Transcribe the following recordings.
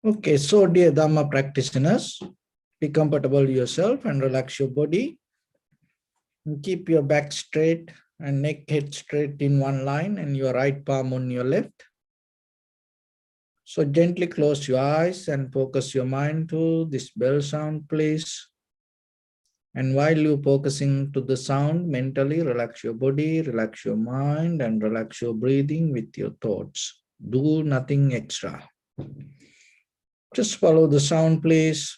Okay, so dear Dhamma practitioners, be comfortable yourself and relax your body. And keep your back straight and neck head straight in one line and your right palm on your left. So gently close your eyes and focus your mind to this bell sound, please. And while you're focusing to the sound, mentally relax your body, relax your mind, and relax your breathing with your thoughts. Do nothing extra. Just follow the sound, please.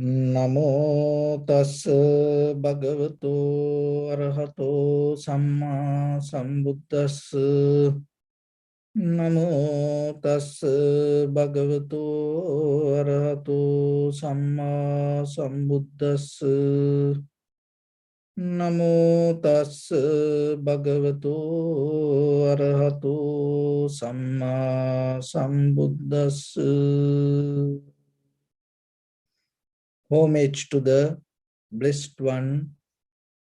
Namo tassa bhagavato arahato samma sambuddhassa. Namo tassa bhagavato arahato samma sambuddhassa. Namo tassa bhagavato arahato samma sambuddhassa. Homage to the Blessed One,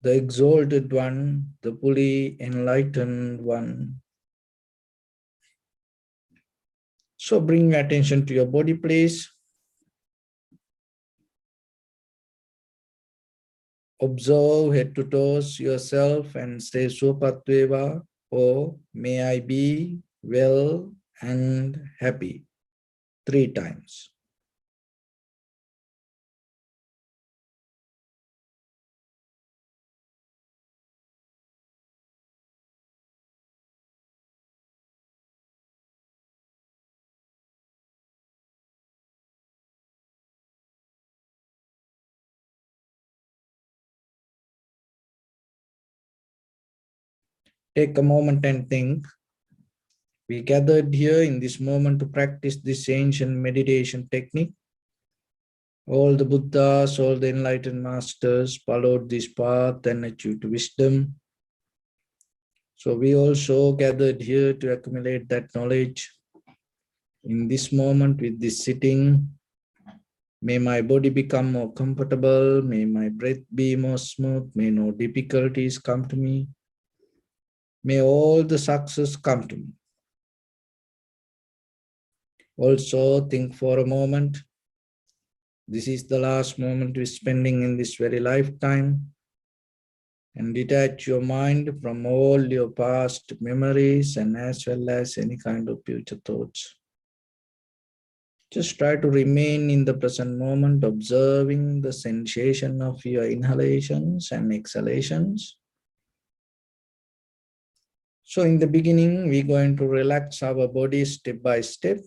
the Exalted One, the fully enlightened One. So bring your attention to your body, please. Observe head to toes yourself and say Supatveva, or may I be well and happy, 3 times. Take a moment and think. We gathered here in this moment to practice this ancient meditation technique. All the Buddhas, all the enlightened masters followed this path and achieved wisdom. So we also gathered here to accumulate that knowledge. In this moment with this sitting, may my body become more comfortable, may my breath be more smooth, may no difficulties come to me, may all the success come to me. Also think for a moment, this is the last moment we're spending in this very lifetime, and detach your mind from all your past memories and as well as any kind of future thoughts. Just try to remain in the present moment, observing the sensation of your inhalations and exhalations. So in the beginning, we're going to relax our body step by step,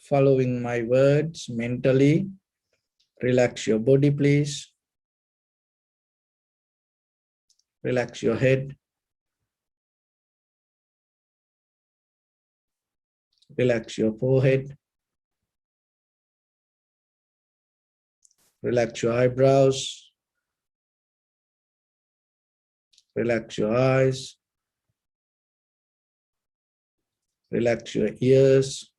following my words mentally. Relax your body, please. Relax your head. Relax your forehead. Relax your eyebrows. Relax your eyes. Relax your ears.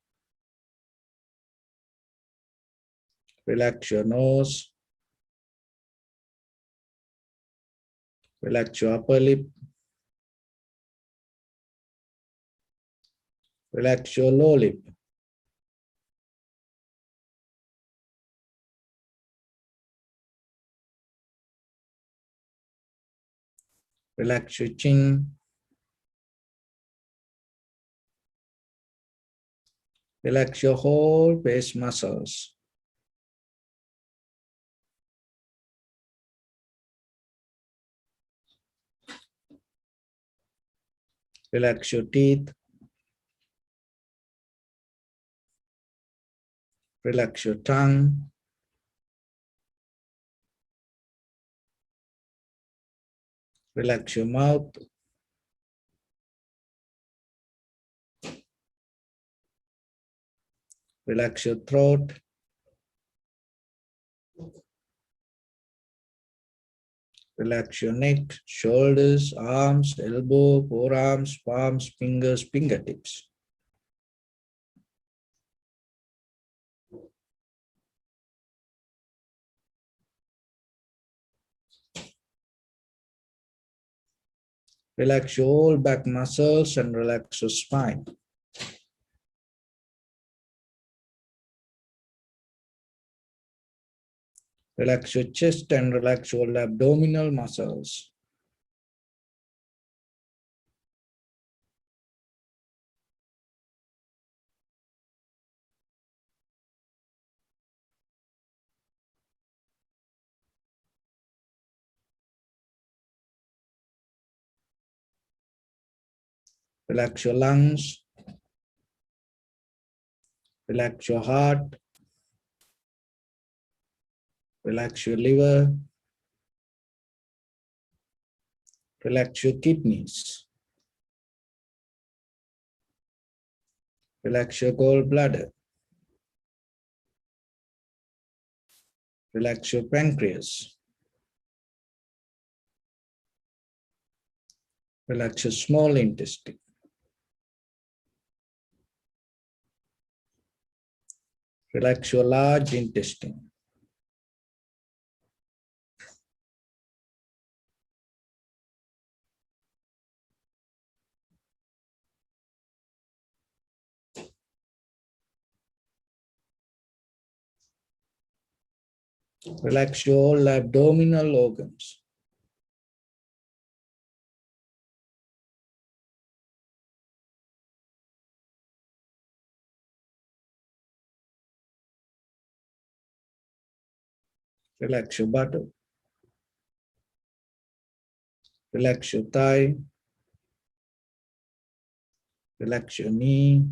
Relax your nose. Relax your upper lip. Relax your lower lip. Relax your chin. Relax your whole face muscles. Relax your teeth. Relax your tongue. Relax your mouth. Relax your throat. Relax your neck, shoulders, arms, elbow, forearms, palms, fingers, fingertips. Relax your whole back muscles and relax your spine. Relax your chest and relax your abdominal muscles. Relax your lungs. Relax your heart. Relax your liver. Relax your kidneys. Relax your gallbladder. Relax your pancreas. Relax your small intestine. Relax your large intestine. Relax your whole abdominal organs. Relax your buttock. Relax your thigh. Relax your knee.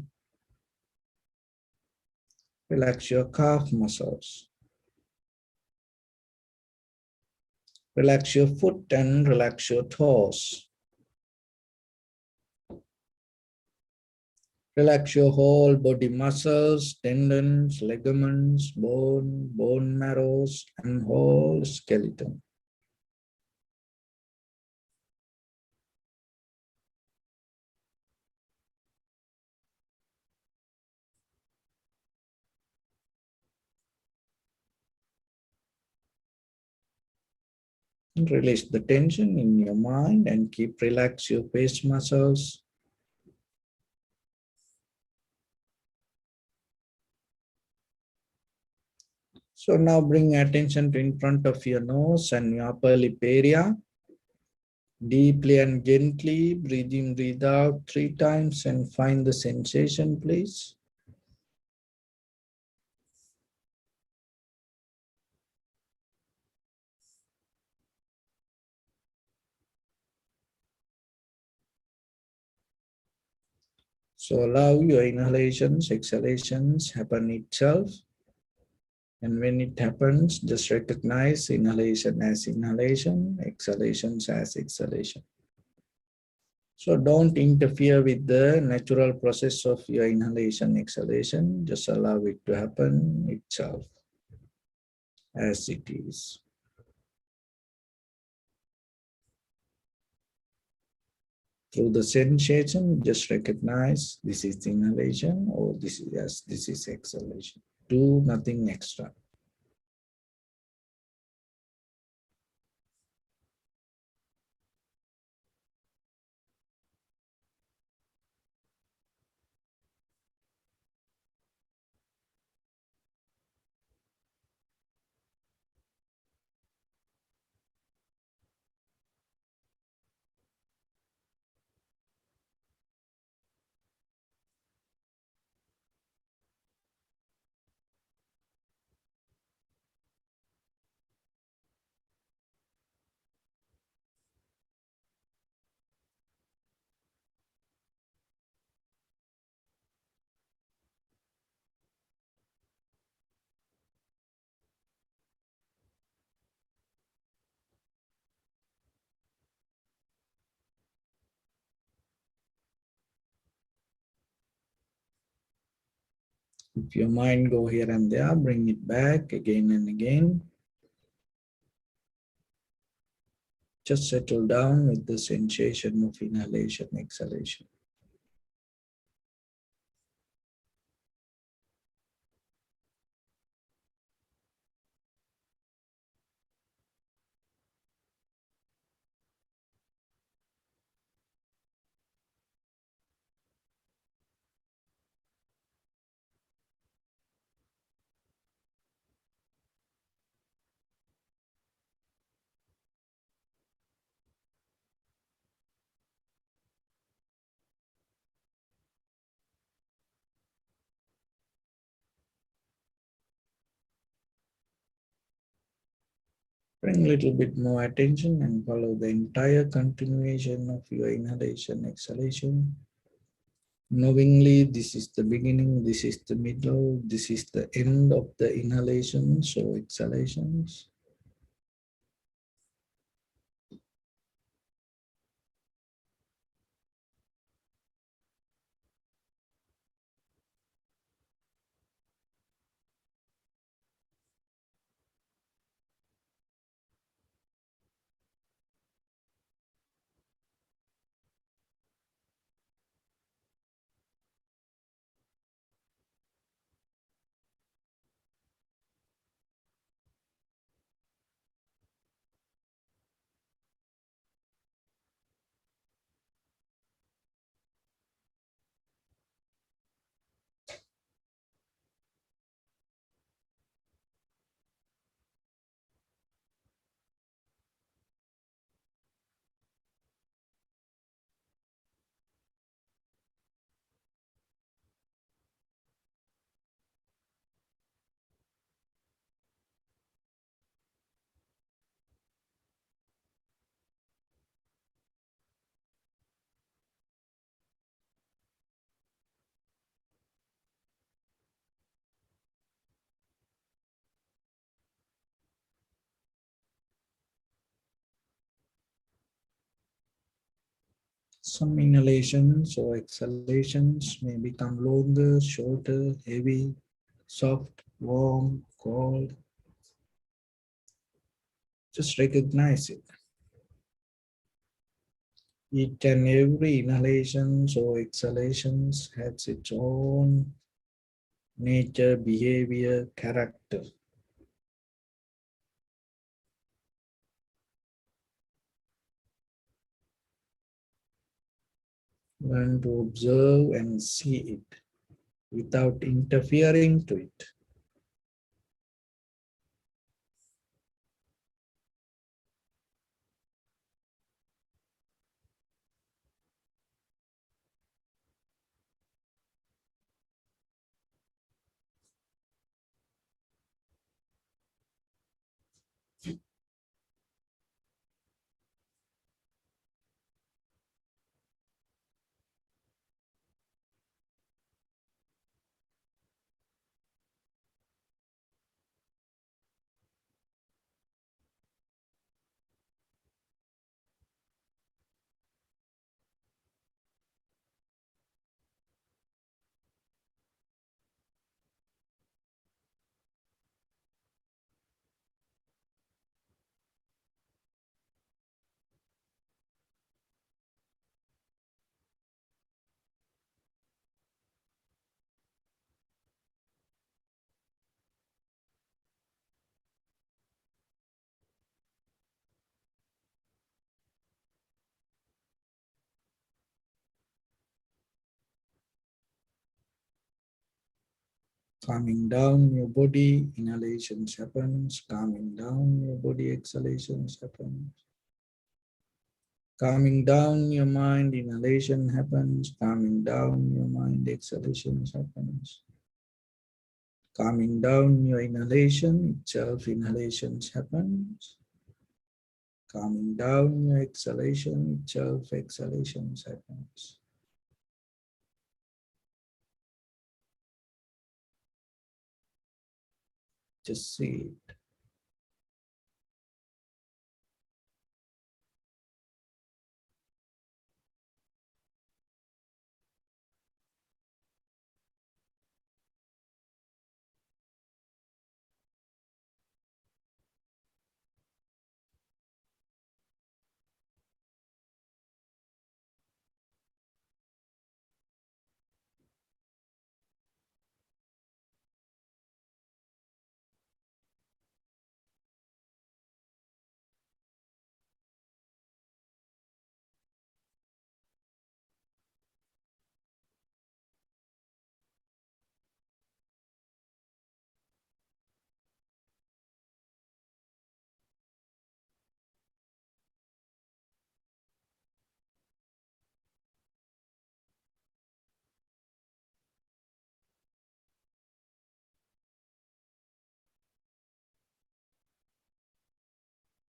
Relax your calf muscles. Relax your foot and relax your toes. Relax your whole body muscles, tendons, ligaments, bone marrows, and whole skeleton. Release the tension in your mind and keep relax your face muscles. So now bring attention to in front of your nose and your upper lip area. Deeply and gently breathe in, breathe out 3 times and find the sensation, please. So allow your inhalations, exhalations happen itself. And when it happens, just recognize inhalation as inhalation, exhalations as exhalation. So don't interfere with the natural process of your inhalation, exhalation. Just allow it to happen itself as it is. Through the sensation, just recognize this is inhalation or this is, yes, this is exhalation. Do nothing extra. If your mind go here and there, bring it back again and again. Just settle down with the sensation of inhalation, exhalation. Bring a little bit more attention and follow the entire continuation of your inhalation, exhalation. Knowingly, this is the beginning, this is the middle, this is the end of the inhalations or exhalations. Some inhalations or exhalations may become longer, shorter, heavy, soft, warm, cold. Just recognize it. Each and every inhalations or exhalations has its own nature, behavior, character. Learn to observe and see it without interfering to it. Calming down your body, inhalations happens. Calming down your body, exhalations happens. Calming down your mind, inhalation happens. Calming down your mind, exhalations happens. Calming down your inhalation itself, inhalations happens. Calming down your exhalation itself, exhalations happens. Just see it.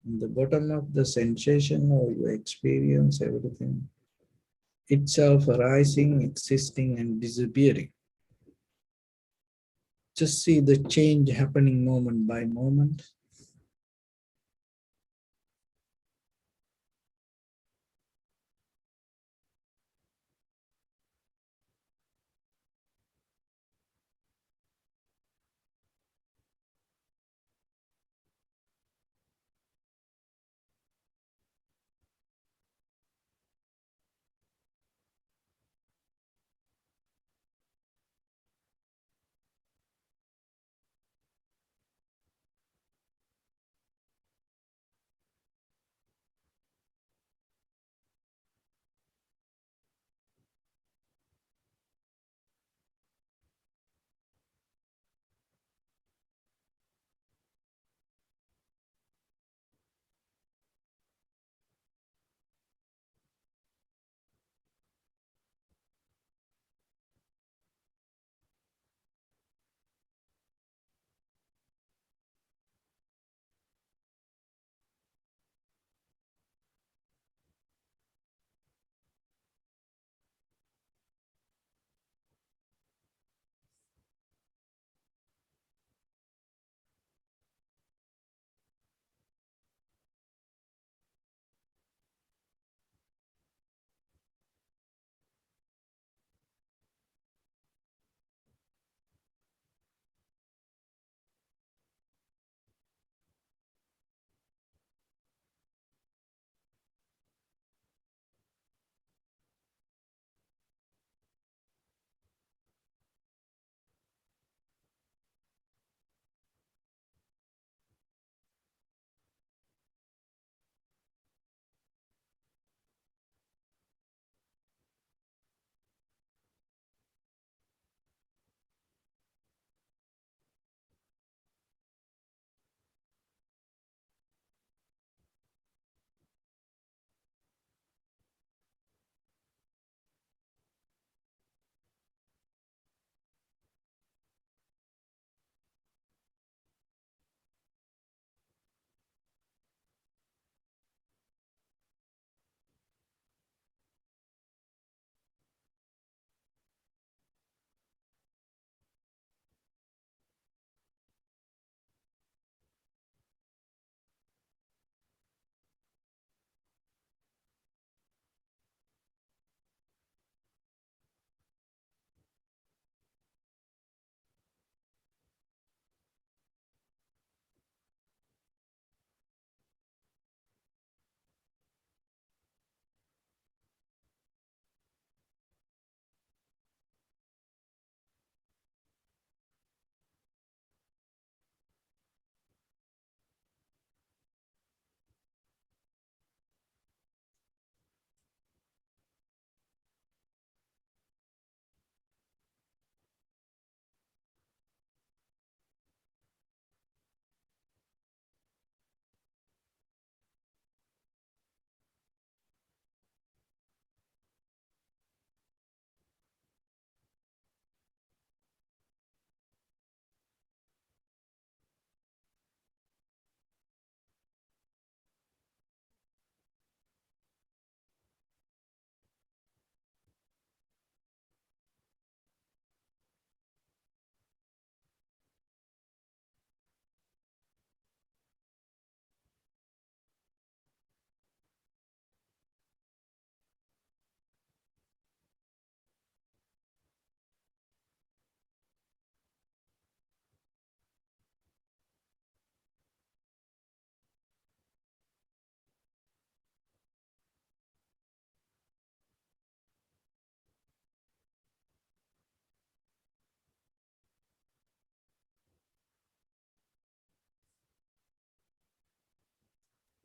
In the bottom of the sensation or you experience everything itself arising, existing, and disappearing. Just see the change happening moment by moment.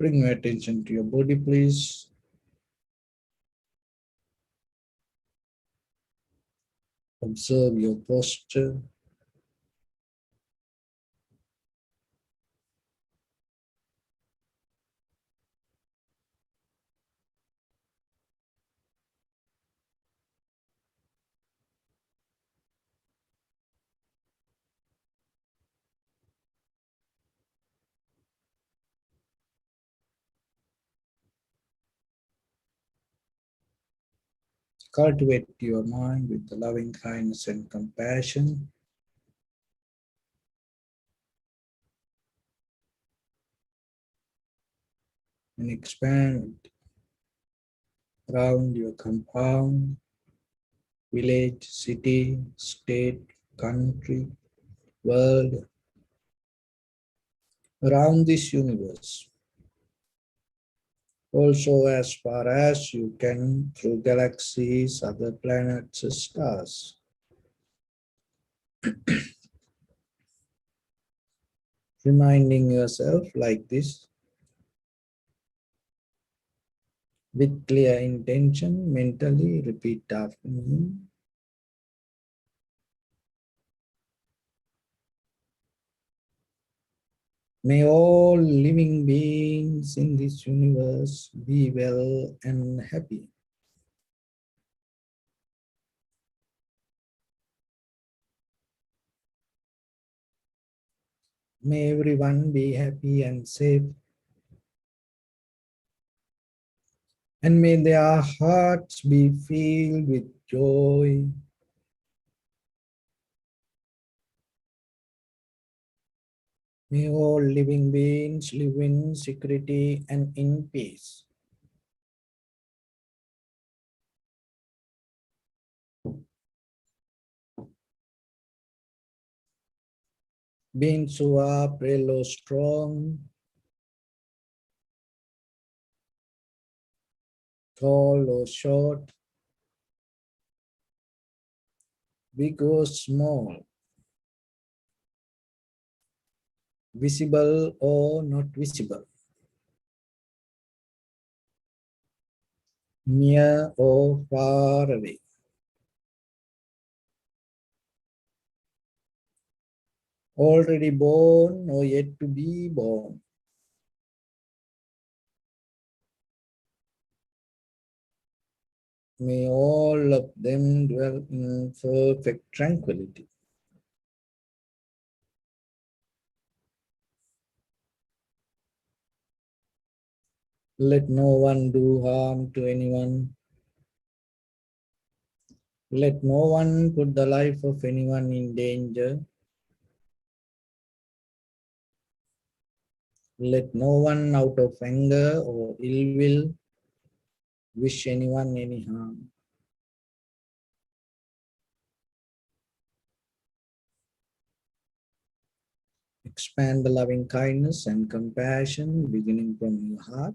Bring your attention to your body, please. Observe your posture. Cultivate your mind with the loving kindness and compassion. And expand around your compound, village, city, state, country, world, around this universe. Also as far as you can through galaxies, other planets, stars. Reminding yourself like this, with clear intention, mentally repeat after me. May all living beings in this universe be well and happy. May everyone be happy and safe. And may their hearts be filled with joy. May all living beings live in security and in peace. Beings who are frail or strong, tall or short, big or small, visible or not visible, near or far away. Already born or yet to be born. May all of them dwell in perfect tranquility. Let no one do harm to anyone. Let no one put the life of anyone in danger. Let no one out of anger or ill will wish anyone any harm. Expand the loving kindness and compassion beginning from your heart.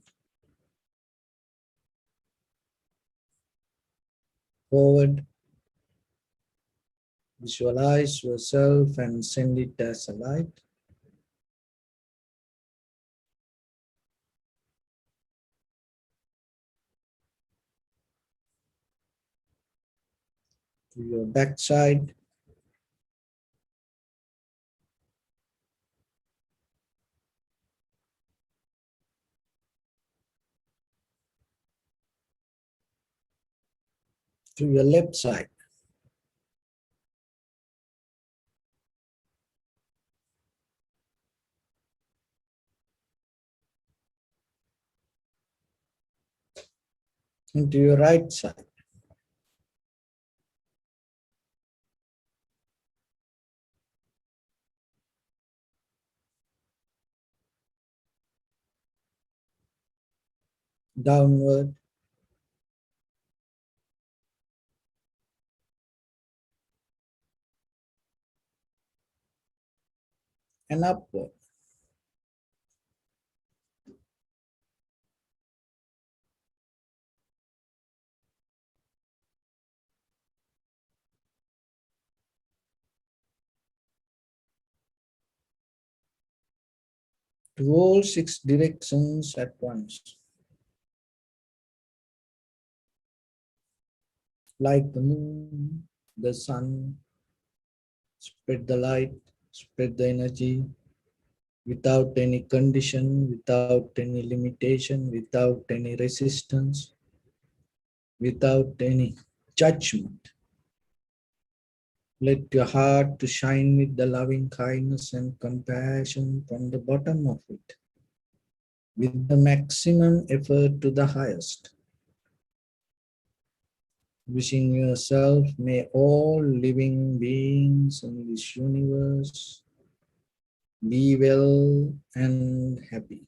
Forward, visualize yourself and send it as a light. To your backside. To your left side. And to your right side. Downward. And upward. to all 6 directions at once. Like the moon, the sun, spread the light, spread the energy without any condition, without any limitation, without any resistance, without any judgment. Let your heart to shine with the loving kindness and compassion from the bottom of it, with the maximum effort to the highest. Wishing yourself, may all living beings in this universe be well and happy.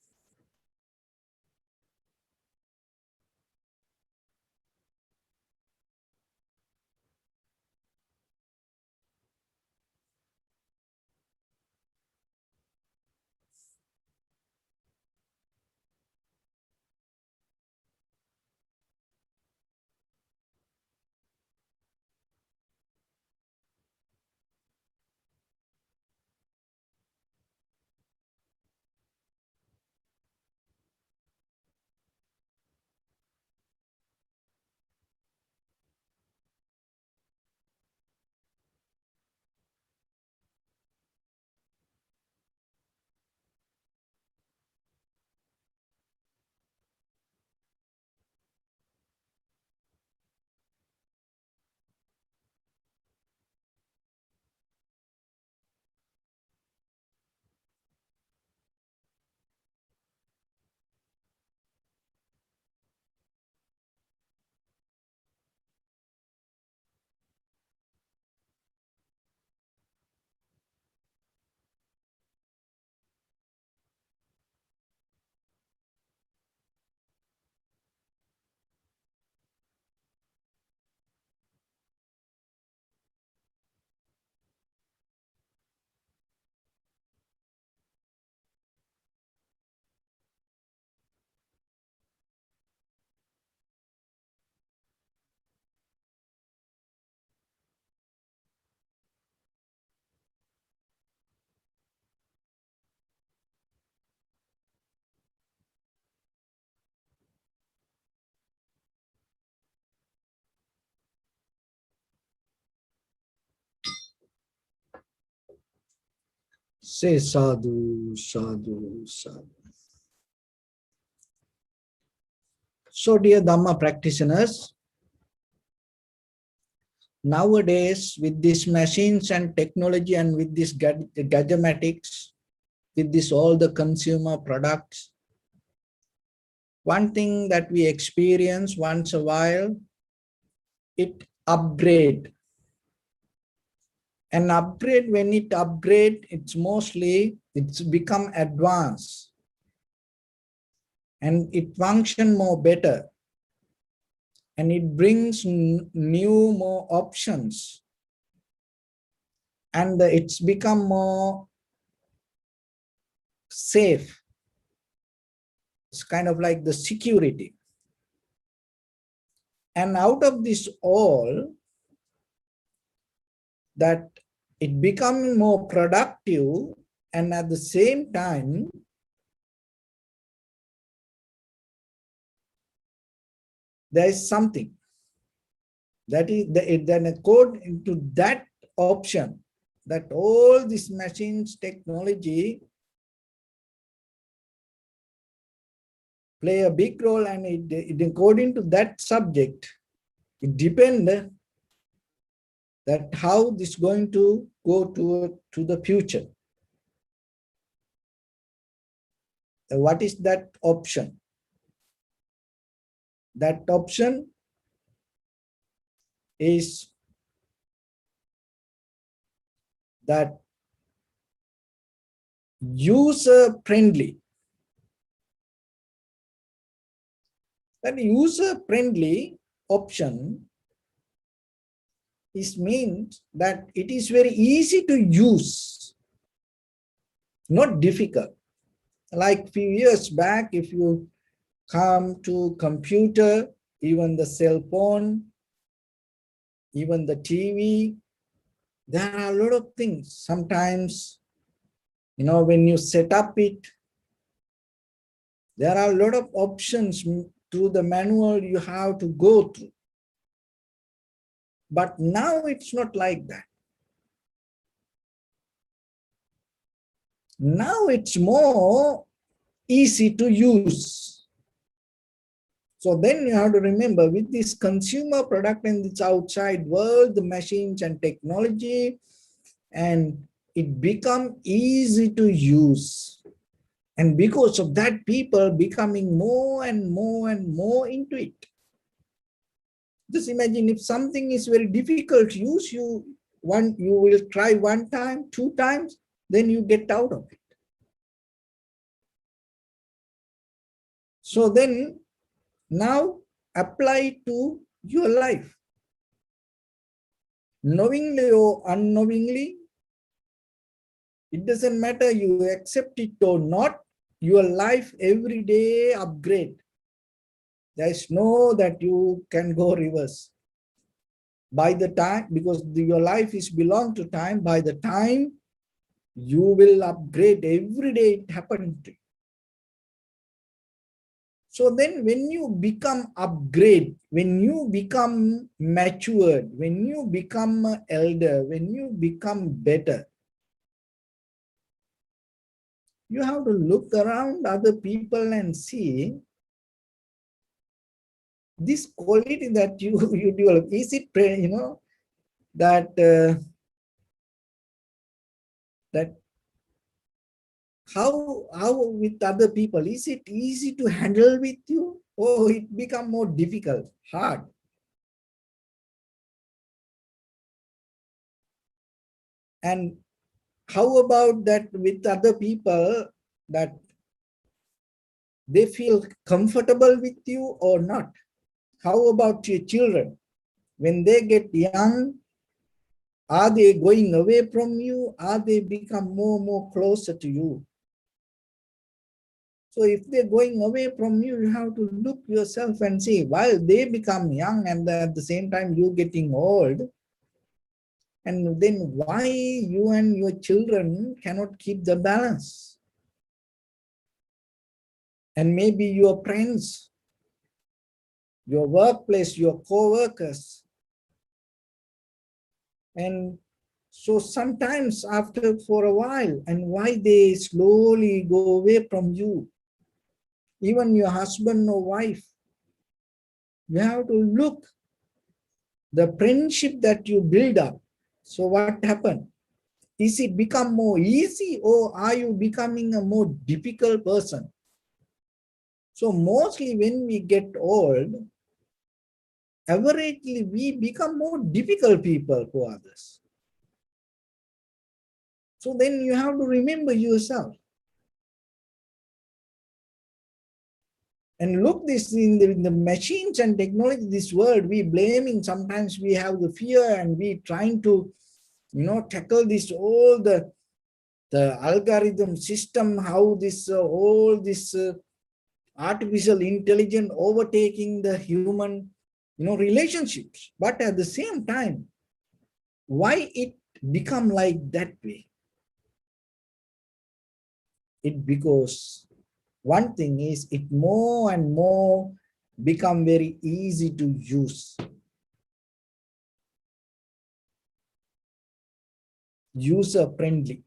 Say sadhu, sadhu, sadhu. So, dear Dhamma practitioners, nowadays with these machines and technology and with this gadgetics, with this all the consumer products, one thing that we experience once a while, it upgrade. An upgrade, when it upgrade, it's become advanced and it function more better and it brings new more options and it's become more safe. It's kind of like the security. And out of this all, that it becoming more productive and at the same time, there is something that is then according to that option, that all these machines technology play a big role and it according to that subject, it depends that how this going to go to the future. What is that option? That option is that user friendly. That user friendly option is means that it is very easy to use, not difficult. Like few years back, if you come to computer, even the cell phone, even the TV, there are a lot of things. Sometimes, when you set up it, There are a lot of options through the manual you have to go through. But now it's not like that. Now it's more easy to use. So then you have to remember, with this consumer product in this outside world, the machines and technology, and it become easy to use. And because of that, people becoming more and more and more into it. Just imagine if something is very difficult to use, you will try one time, two times, then you get out of it. So then now apply to your life. Knowingly or unknowingly, it doesn't matter you accept it or not, your life every day upgrade. There is no that you can go reverse. By the time, because your life is belong to time, by the time you will upgrade every day, it happens to you. So then when you become upgrade, when you become matured, when you become elder, when you become better, you have to look around other people and see this quality that you develop. Is it, that that how with other people, is it easy to handle with you, or it become more difficult, hard? And how about that with other people, that they feel comfortable with you or not? How about your children? When they get young, are they going away from you? Are they become more and more closer to you? So if they're going away from you, you have to look yourself and see, while they become young and at the same time you getting old, and then why you and your children cannot keep the balance? And maybe your friends, your workplace, your co-workers. And so sometimes after for a while, and why they slowly go away from you, even your husband or wife, you have to look the friendship that you build up. So what happened? Is it become more easy, or are you becoming a more difficult person? So mostly when we get old, averagely we become more difficult people for others. So then you have to remember yourself. And look this in the machines and technology, this world, we blaming, sometimes we have the fear and we trying to, tackle this, all the algorithm system, how this, all this artificial intelligence overtaking the human, relationships. But at the same time, why it become like that way? It because one thing is, it more and more become very easy to use. User friendly.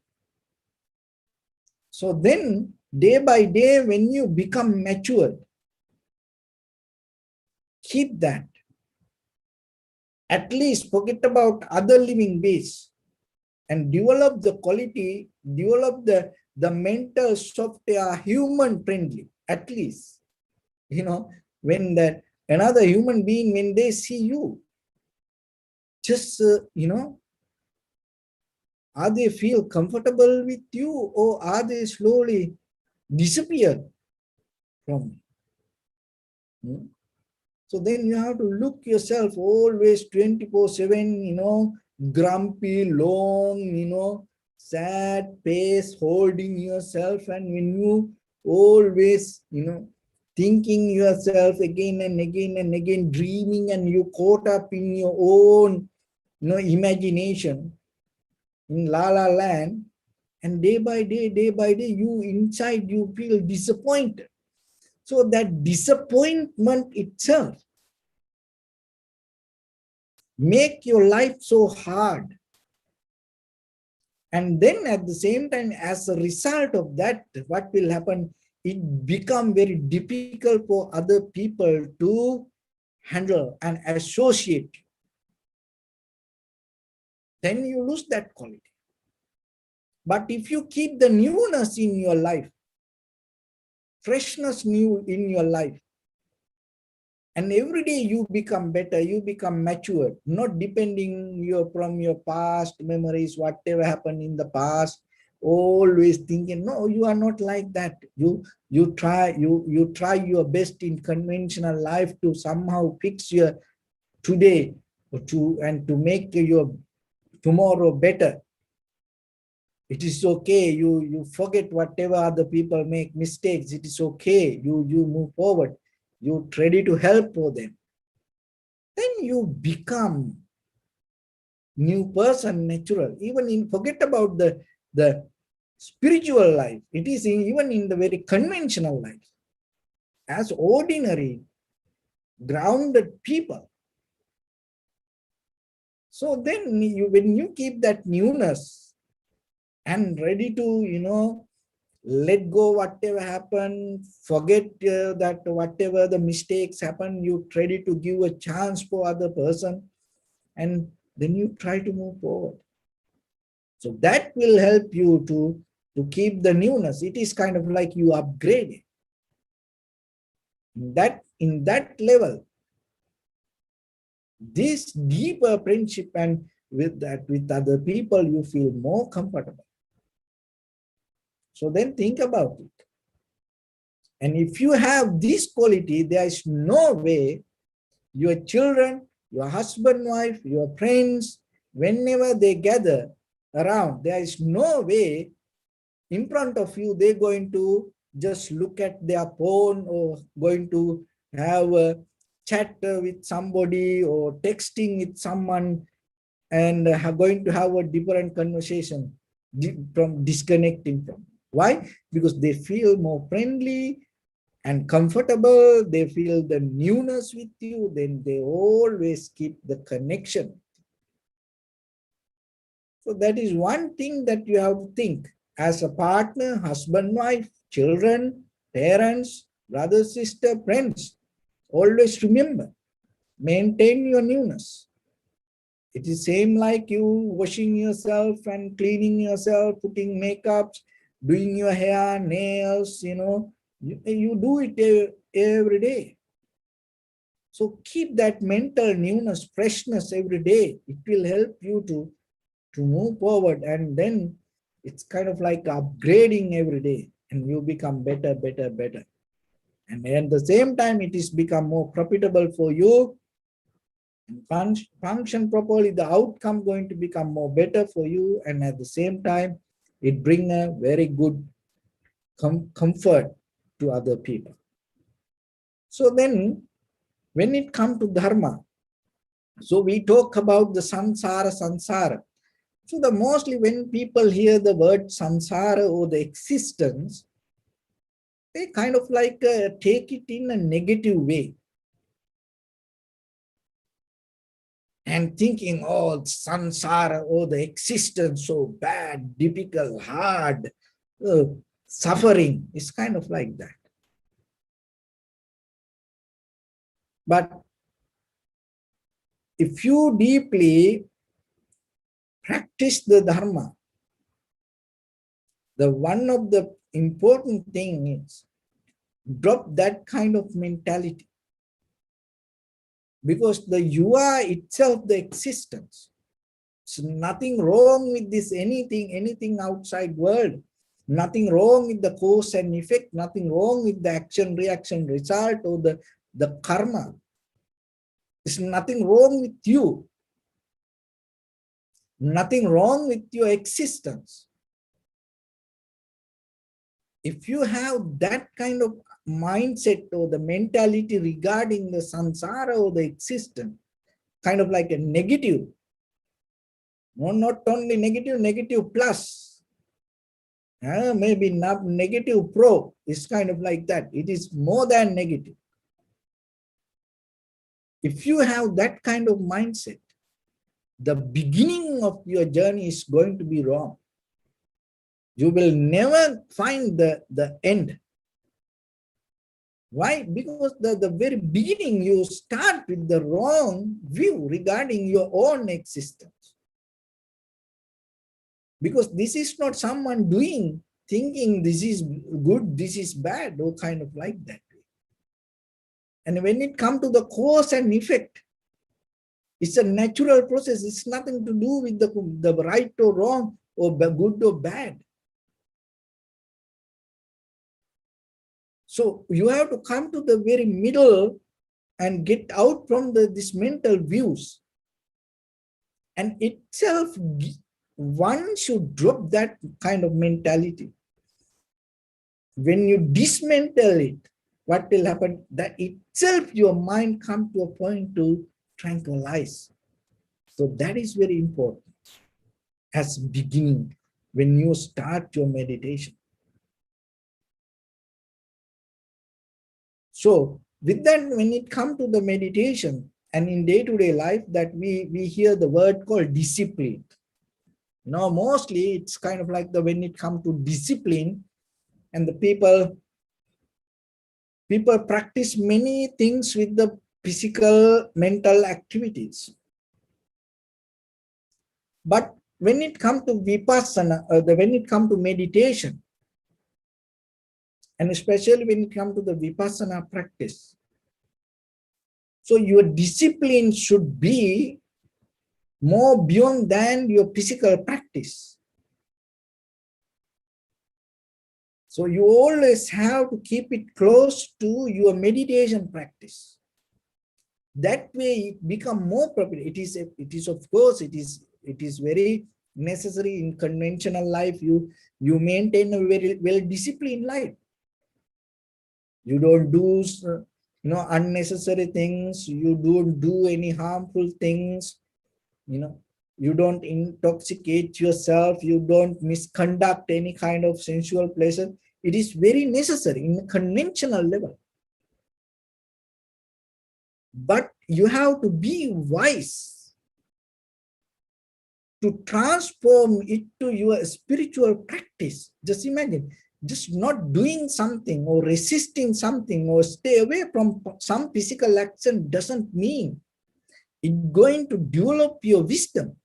So then day by day, when you become matured, keep that. At least forget about other living beings and develop the quality, develop the mental software, human friendly. At least, when that another human being, when they see you, just, are they feel comfortable with you, or are they slowly disappear from you? So then you have to look yourself always 24/7, grumpy, long, sad face, holding yourself. And when you always, thinking yourself again and again and again, dreaming, and you caught up in your own, imagination, in la la land, and day by day, you inside, you feel disappointed. So that disappointment itself make your life so hard. And then at the same time, as a result of that, what will happen? It become very difficult for other people to handle and associate. Then you lose that quality. But if you keep the newness in your life, freshness new in your life, and every day you become better, you become mature, not depending from your past memories, whatever happened in the past, always thinking, no, you are not like that. You try your best in conventional life to somehow fix your today and to make your tomorrow better. It is okay. You forget whatever other people make mistakes. It is okay. You move forward. You're ready to help for them. Then you become new person, natural. Even in forget about the spiritual life. It is even in the very conventional life. As ordinary, grounded people. So then when you keep that newness and ready to, let go whatever happened, forget that whatever the mistakes happen, you ready to give a chance for other person, and then you try to move forward. So that will help you to keep the newness. It is kind of like you upgrade it. In that level, this deeper friendship and with other people, you feel more comfortable. So then think about it. And if you have this quality, there is no way your children, your husband, wife, your friends, whenever they gather around, there is no way in front of you they're going to just look at their phone or going to have a chat with somebody or texting with someone and going to have a different conversation from disconnecting from. Why? Because they feel more friendly and comfortable, they feel the newness with you, then they always keep the connection. So that is one thing that you have to think as a partner, husband, wife, children, parents, brother, sister, friends. Always remember, maintain your newness. It is same like you washing yourself and cleaning yourself, putting makeups, doing your hair, nails, you do it every day. So keep that mental newness, freshness every day. It will help you to move forward, and then it's kind of like upgrading every day, and you become better, better, better. And at the same time, it is become more profitable for you and function properly. The outcome going to become more better for you, and at the same time, it bring a very good comfort to other people. So then, when it comes to dharma, so we talk about the samsara. So the mostly when people hear the word samsara or the existence, they kind of like take it in a negative way. And thinking, oh, samsara, oh, the existence, so bad, difficult, hard, suffering. It's kind of like that. But if you deeply practice the dharma, the one of the important thing is drop that kind of mentality. Because the you are itself the existence. So nothing wrong with this anything outside world. Nothing wrong with the cause and effect. Nothing wrong with the action, reaction, result, or the karma. There's nothing wrong with you. Nothing wrong with your existence. If you have that kind of mindset or the mentality regarding the samsara or the existence, kind of like a negative, no, not only negative, negative plus. Maybe not negative pro. It's kind of like that. It is more than negative. If you have that kind of mindset, the beginning of your journey is going to be wrong. You will never find the end. Why? Because the very beginning you start with the wrong view regarding your own existence. Because this is not someone doing, thinking this is good, this is bad, or kind of like that. And when it comes to the cause and effect, it's a natural process. It's nothing to do with the right or wrong or good or bad. So you have to come to the very middle and get out from these mental views. And itself, one should drop that kind of mentality. When you dismantle it, what will happen? That itself, your mind comes to a point to tranquilize. So that is very important as beginning when you start your meditation. So with that, when it comes to the meditation and in day-to-day life, that we hear the word called discipline. Mostly it's kind of like when it comes to discipline, and the people practice many things with the physical, mental activities. But when it comes to vipassana, when it comes to meditation, and especially when it comes to the vipassana practice, so your discipline should be more beyond than your physical practice. So you always have to keep it close to your meditation practice. That way it become more appropriate. It is of course, it is very necessary in conventional life. You maintain a very well-disciplined life. You don't do unnecessary things. You don't do any harmful things. You don't intoxicate yourself. You don't misconduct any kind of sensual pleasure. It is very necessary in a conventional level. But you have to be wise to transform it to your spiritual practice. Just imagine, just not doing something or resisting something or stay away from some physical action doesn't mean it's going to develop your wisdom.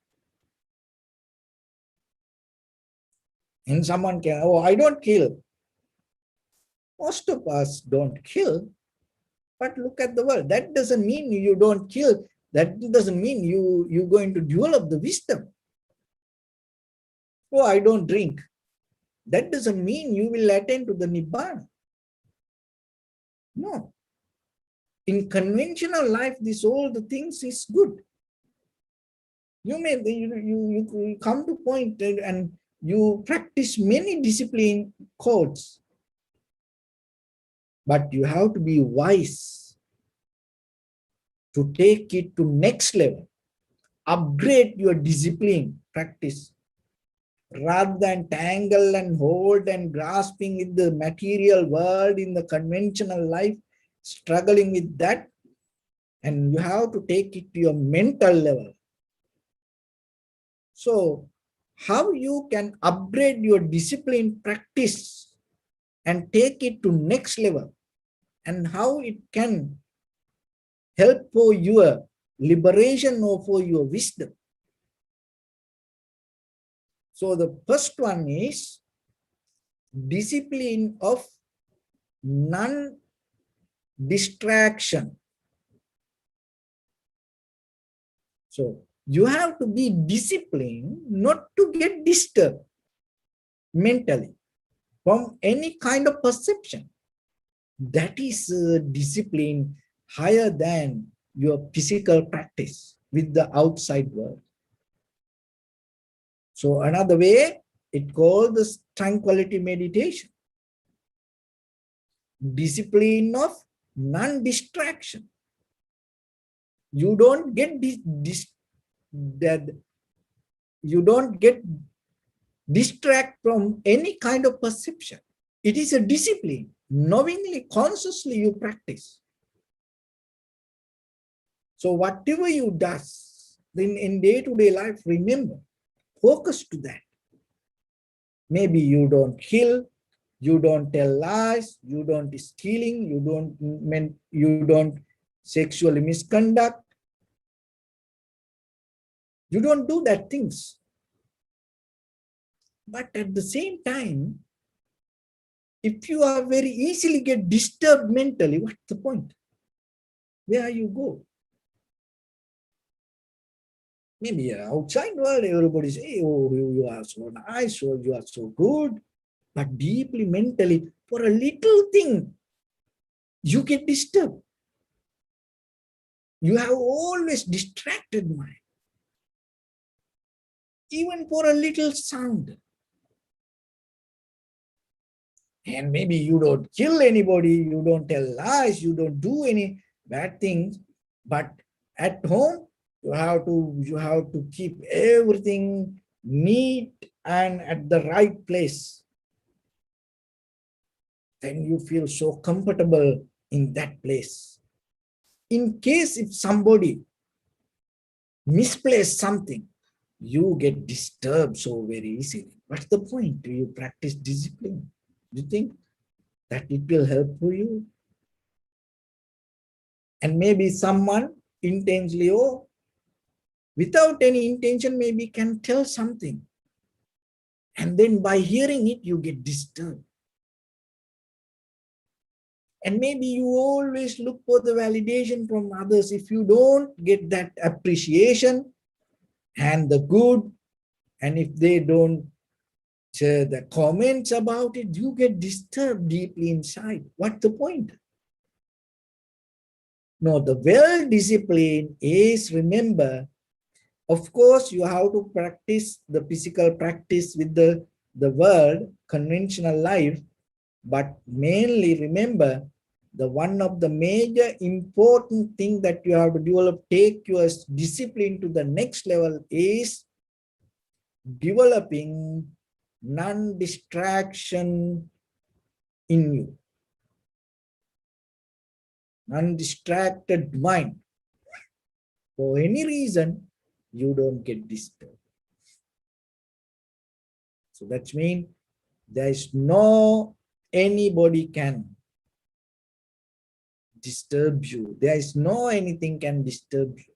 And someone can, I don't kill. Most of us don't kill, but look at the world. That doesn't mean you don't kill. That doesn't mean you're going to develop the wisdom. I don't drink. That doesn't mean you will attain to the Nibbana. No. In conventional life, all the things is good. You come to point and you practice many discipline codes. But you have to be wise to take it to next level. Upgrade your discipline practice. Rather than tangle and hold and grasping in the material world, in the conventional life, struggling with that, and you have to take it to your mental level. So, how you can upgrade your discipline practice and take it to next level, and how it can help for your liberation or for your wisdom. So the first one is discipline of non-distraction. So you have to be disciplined not to get disturbed mentally from any kind of perception. That is discipline higher than your physical practice with the outside world. So another way, it called the tranquility meditation. Discipline of non-distraction. You don't get you don't get distract from any kind of perception. It is a discipline. Knowingly, consciously you practice. So whatever you do, then in day-to-day life, remember, focus to that. Maybe you don't kill, you don't tell lies, you don't stealing, you don't sexually misconduct, you don't do that things. But at the same time, if you are very easily get disturbed mentally, what's the point? Where you go? Maybe outside world, everybody say, oh, you are so nice, or you are so good. But deeply, mentally, for a little thing, you get disturbed. You have always distracted mind. Even for a little sound. And maybe you don't kill anybody, you don't tell lies, you don't do any bad things. But at home, you have to keep everything neat and at the right place. Then you feel so comfortable in that place. In case if somebody misplaces something, you get disturbed so very easily. What's the point? Do you practice discipline? Do you think that it will help for you? And maybe someone intentionally or without any intention maybe can tell something. And then by hearing it, you get disturbed. And maybe you always look for the validation from others. If you don't get that appreciation and the good, and if they don't share the comments about it, you get disturbed deeply inside. What's the point? No, the well-disciplined is, remember, of course, you have to practice the physical practice with the world, conventional life, but mainly remember, the one of the major important thing that you have to develop, take your discipline to the next level is developing non-distraction in you. Non-distracted mind. For any reason, you don't get disturbed. So that means there is no anybody can disturb you. There is no anything can disturb you.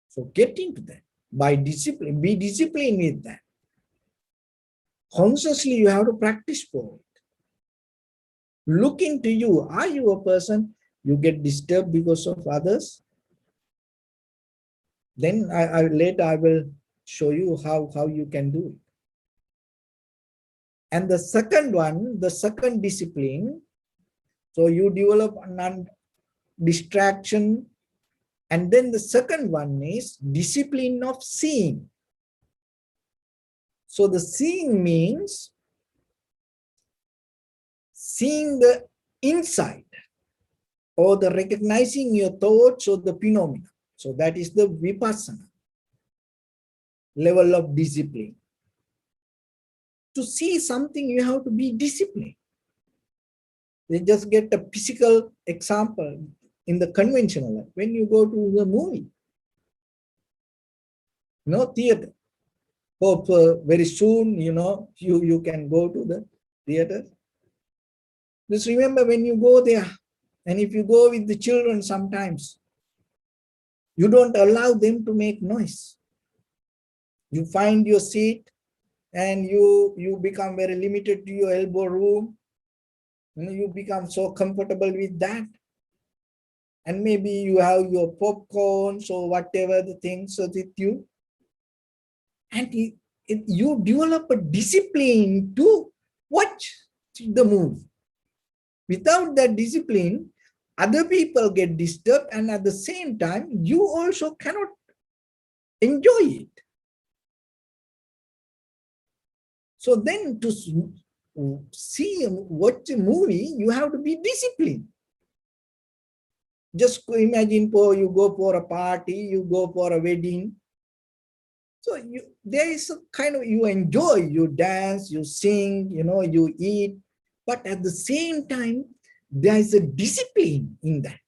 So get into that. By discipline, be disciplined with that. Consciously, you have to practice for it. Look into you. Are you a person you get disturbed because of others? Then later I will show you how you can do it. And the second one, the second discipline, so you develop non-distraction. And then the second one is discipline of seeing. So the seeing means seeing the inside or the recognizing your thoughts or the phenomena. So that is the vipassana level of discipline. To see something, you have to be disciplined. They just get a physical example in the conventional life. When you go to the movie, theater. Hope very soon, you can go to the theater. Just remember when you go there, and if you go with the children sometimes, you don't allow them to make noise. You find your seat and you become very limited to your elbow room. You become so comfortable with that. And maybe you have your popcorn, so whatever the things with you. And you develop a discipline to watch the movie. Without that discipline, other people get disturbed, and at the same time, you also cannot enjoy it. So then to watch a movie, you have to be disciplined. Just imagine you go for a party, you go for a wedding. So there is a kind of, you enjoy, you dance, you sing, you eat, but at the same time, there is a discipline in that.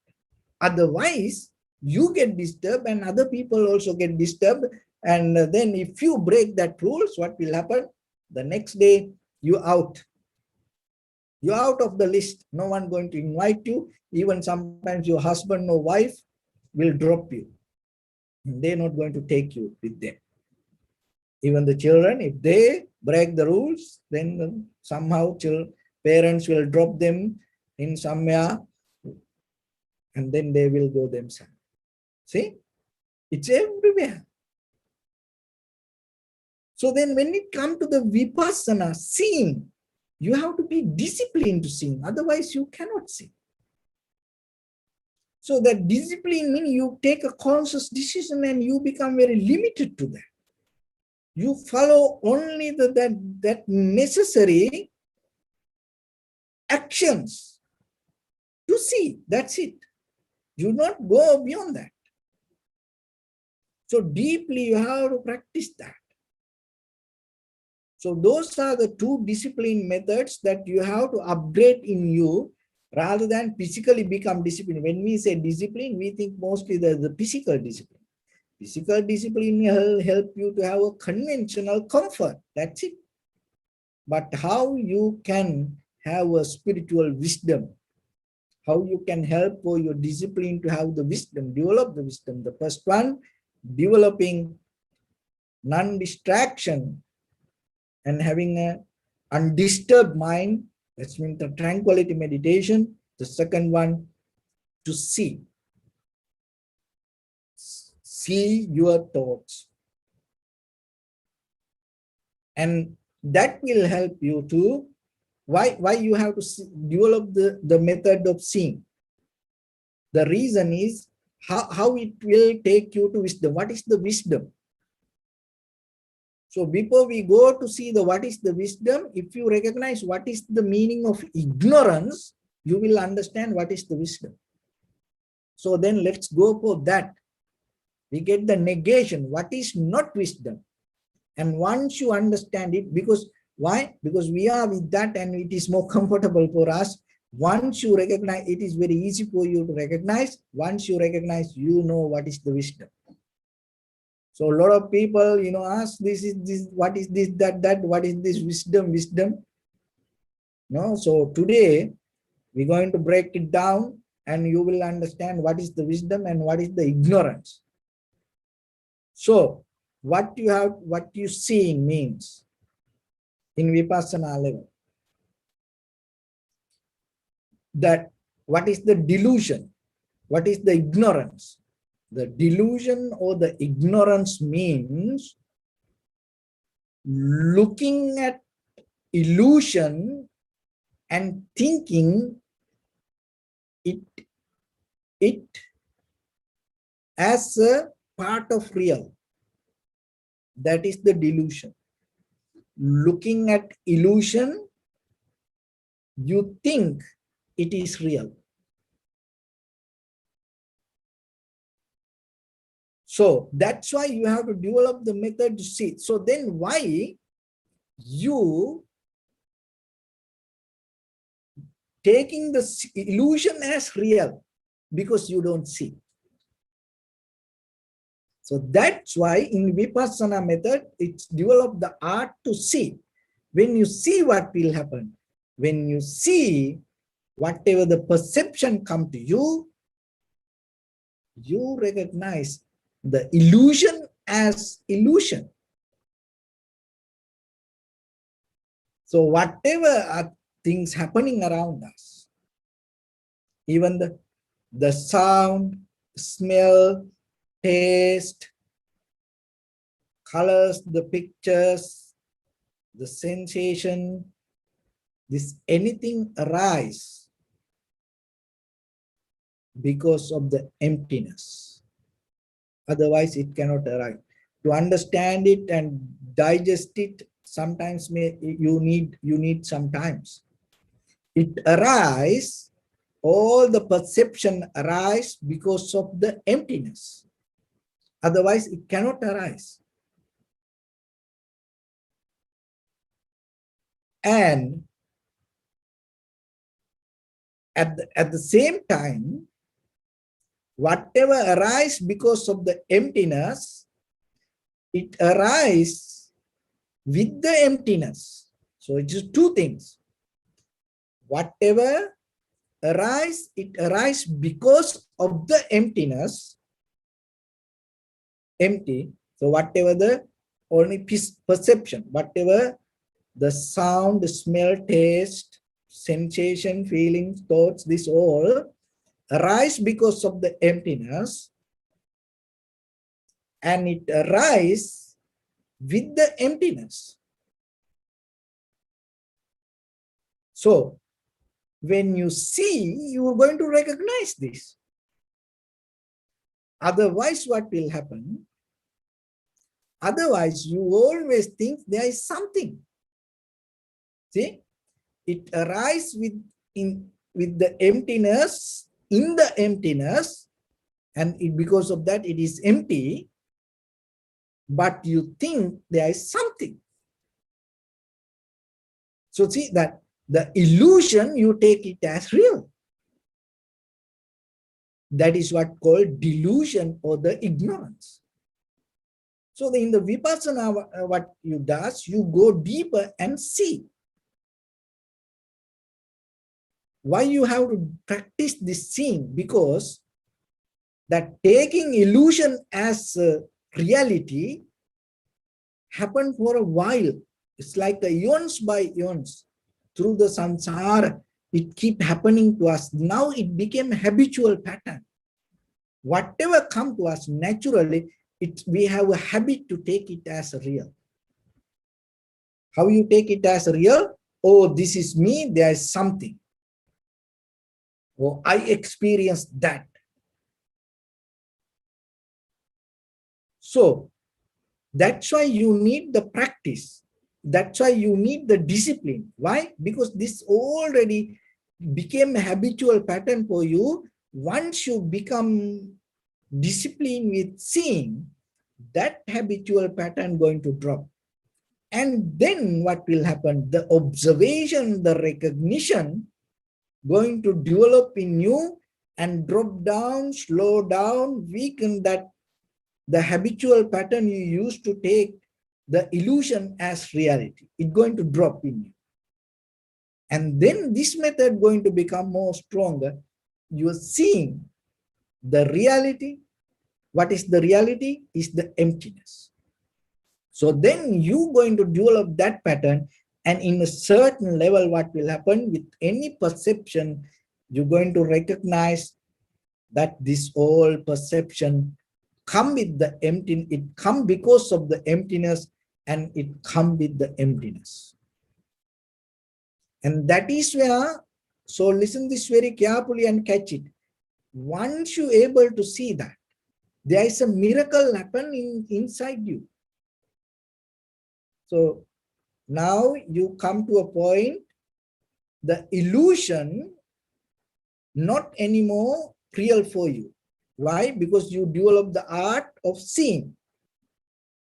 Otherwise, you get disturbed and other people also get disturbed. And then if you break that rules, what will happen? The next day, you out. You're out of the list. No one going to invite you. Even sometimes your husband or wife will drop you. They're not going to take you with them. Even the children, if they break the rules, then somehow parents will drop them in somewhere and then they will go themselves. See, it's everywhere. So then when it comes to the vipassana, seeing, you have to be disciplined to sing. Otherwise, you cannot sing. So that discipline means you take a conscious decision and you become very limited to that. You follow only that necessary actions to see. That's it. You not go beyond that. So deeply you have to practice that. So those are the two discipline methods that you have to upgrade in you rather than physically become disciplined. When we say discipline, we think mostly the physical discipline. Physical discipline will help you to have a conventional comfort. That's it. But how you can have a spiritual wisdom, how you can help for your discipline to have the wisdom, develop the wisdom. The first one, developing non-distraction and having an undisturbed mind. That means the tranquility meditation. The second one, to see. See your thoughts. And that will help you to, why you have to develop the method of seeing. The reason is how it will take you to wisdom. What is the wisdom? So before we go to see what is the wisdom, if you recognize what is the meaning of ignorance, you will understand what is the wisdom. So then let's go for that. We get the negation. What is not wisdom? And once you understand it, because why? Because we are with that and it is more comfortable for us. Once you recognize, it is very easy for you to recognize. Once you recognize, you know what is the wisdom. So a lot of people, ask, what is this, that, what is this wisdom? No, so today we're going to break it down and you will understand what is the wisdom and what is the ignorance. So what you seeing means in Vipassana level, that what is the delusion? What is the ignorance? The delusion or the ignorance means looking at illusion and thinking it as a part of real. That is the delusion. Looking at illusion, you think it is real. So that's why you have to develop the method to see. So then why you taking the illusion as real? Because you don't see. So that's why in Vipassana method, it's developed the art to see. When you see, what will happen? When you see, whatever the perception come to you, you recognize the illusion as illusion. So whatever are things happening around us, even the sound, smell, taste, colors, the pictures, the sensation, anything arise because of the emptiness. Otherwise, it cannot arise. To understand it and digest it, sometimes you need sometimes. It arises, all the perception arise because of the emptiness. Otherwise, it cannot arise. And at the same time, whatever arises because of the emptiness, it arises with the emptiness. So it is two things. Whatever arises, it arises because of the emptiness, empty. So whatever the only perception, whatever the sound, smell, taste, sensation, feelings, thoughts, this all arise because of the emptiness, and it arises with the emptiness. So when you see, you are going to recognize this. Otherwise, what will happen? Otherwise, you always think there is something. See, it arises with the emptiness, in the emptiness, and because of that, it is empty. But you think there is something. So see that the illusion, you take it as real. That is what called delusion or the ignorance. So in the vipassana, what you does, you go deeper and see. Why you have to practice this seeing? Because that taking illusion as reality happened for a while. It's like the eons by eons. Through the samsara, it keep happening to us. Now it became a habitual pattern. Whatever come to us naturally, we have a habit to take it as real. How you take it as real? Oh, this is me, there is something. Oh, I experienced that. So that's why you need the practice. That's why you need the discipline. Why? Because this already became a habitual pattern for you. Once you become disciplined with seeing, that habitual pattern going to drop. And then what will happen? The observation, the recognition going to develop in you and drop down, slow down, weaken that the habitual pattern you used to take the illusion as reality. It's going to drop in you. And then this method going to become more stronger. You are seeing the reality. What is the reality? Is the emptiness. So then you going to develop that pattern, and in a certain level, what will happen with any perception, you're going to recognize that this all perception come with the empty, it come because of the emptiness, and it come with the emptiness. And that is where, so listen this very carefully and catch it. Once you're able to see that, there is a miracle happen inside you. So now you come to a point, the illusion not anymore real for you. Why? Because you develop the art of seeing.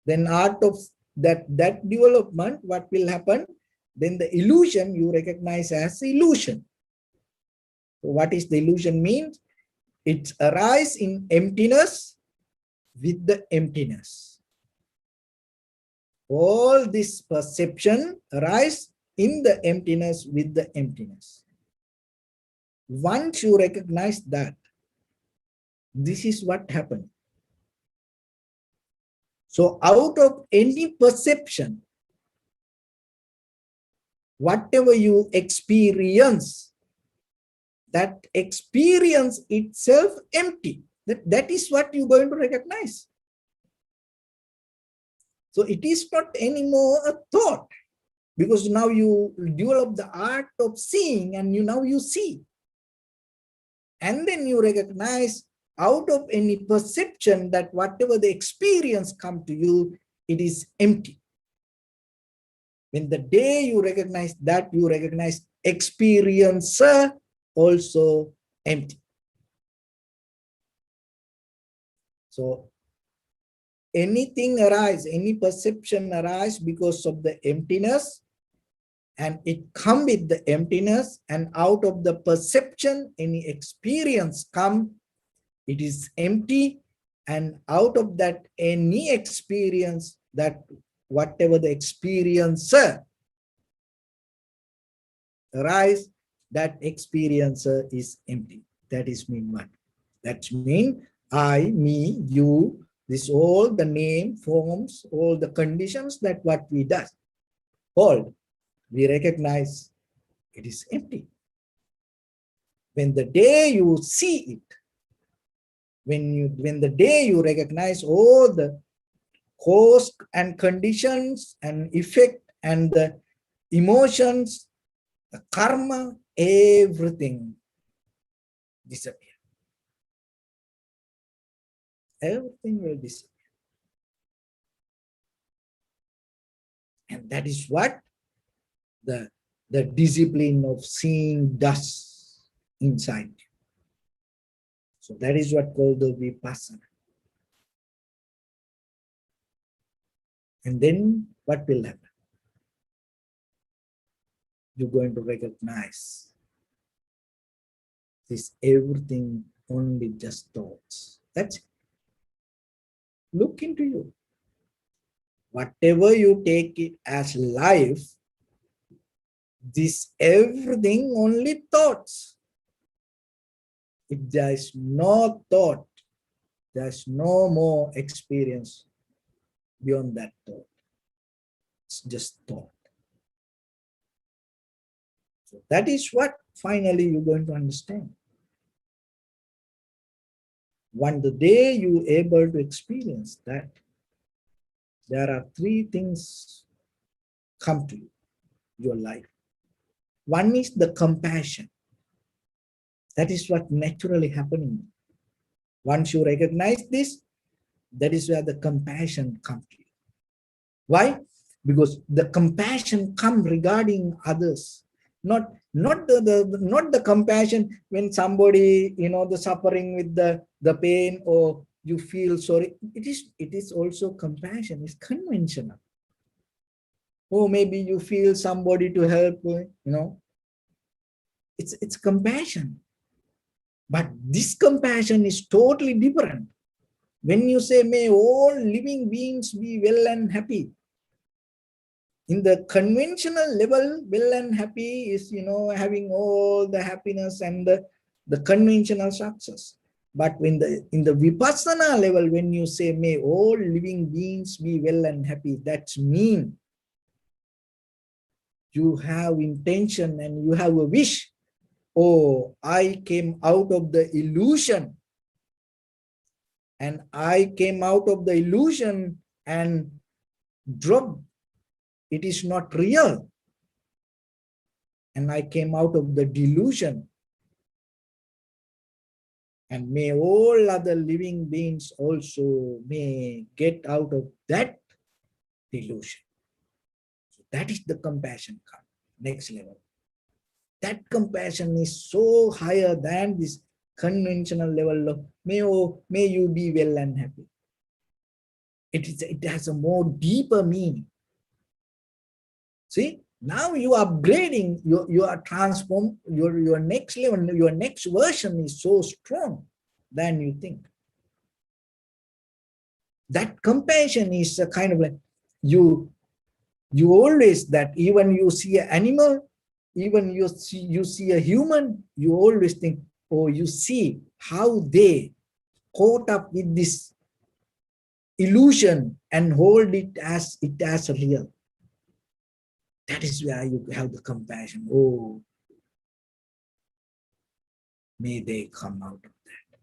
Then art of that development, what will happen? Then the illusion you recognize as illusion. So what is the illusion means? It arises in emptiness with the emptiness. All this perception arises in the emptiness with the emptiness. Once you recognize that, this is what happened. So out of any perception, whatever you experience, that experience itself empty. That is what you're going to recognize. So it is not anymore a thought, because now you develop the art of seeing, and now you see. And then you recognize out of any perception that whatever the experience come to you, it is empty. When the day you recognize that, you recognize experiencer also empty. So anything arise, any perception arise because of the emptiness, and it come with the emptiness, and out of the perception, any experience come, it is empty, and out of that any experience, that whatever the experiencer arise, that experiencer is empty. That is mean what? That mean I, me, you, this all the name, forms, all the conditions that what we does, hold, we recognize it is empty. When the day you see it, when the day you recognize all the cause and conditions and effect and the emotions, the karma, everything disappear. Everything will disappear. And that is what the discipline of seeing does inside you. So that is what called the vipassana. And then what will happen? You're going to recognize this everything only just thoughts. That's it. Look into you. Whatever you take it as life, this everything only thoughts. If there is no thought, there's no more experience beyond that thought. It's just thought. So that is what finally you're going to understand. One the day you're able to experience that, there are three things come to you, your life. One is the compassion. That is what naturally happening. Once you recognize this, that is where the compassion comes to you. Why? Because the compassion comes regarding others. Not the compassion when somebody, the suffering with the pain, or you feel sorry. It is also compassion. It's conventional. Or maybe you feel somebody to help, it's compassion. But this compassion is totally different. When you say, may all living beings be well and happy, in the conventional level, well and happy is, having all the happiness and the conventional success. But when in the vipassana level, when you say, may all living beings be well and happy, that's mean you have intention and you have a wish. Oh, I came out of the illusion, and I came out of the illusion and dropped. It is not real. And I came out of the delusion. And may all other living beings also may get out of that delusion. So that is the compassion come, next level. That compassion is so higher than this conventional level of may you be well and happy. It has a more deeper meaning. See, now you are upgrading, you are transformed, your next level, your next version is so strong than you think. That compassion is a kind of like, you always, that even you see an animal, even you see a human, you always think, oh, you see how they caught up with this illusion and hold it as real. That is where you have the compassion. Oh, may they come out of that.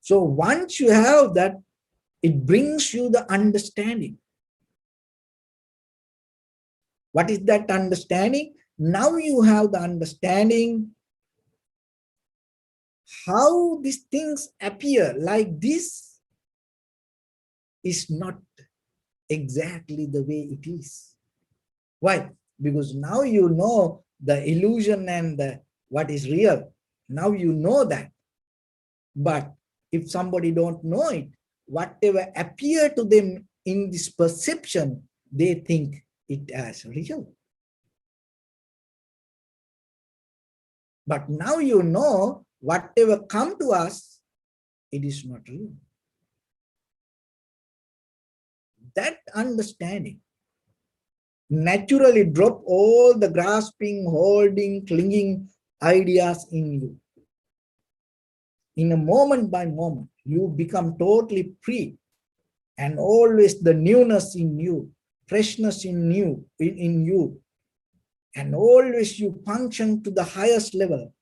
So once you have that, it brings you the understanding. What is that understanding? Now you have the understanding how these things appear like this is not exactly the way it is. Why? Because now you know the illusion and what is real. Now you know that. But if somebody don't know it, whatever appear to them in this perception, they think it as real. But now you know whatever come to us, it is not real. That understanding naturally drop all the grasping, holding, clinging ideas in you. In a moment by moment, you become totally free, and always the newness in you, freshness in you, and always you function to the highest level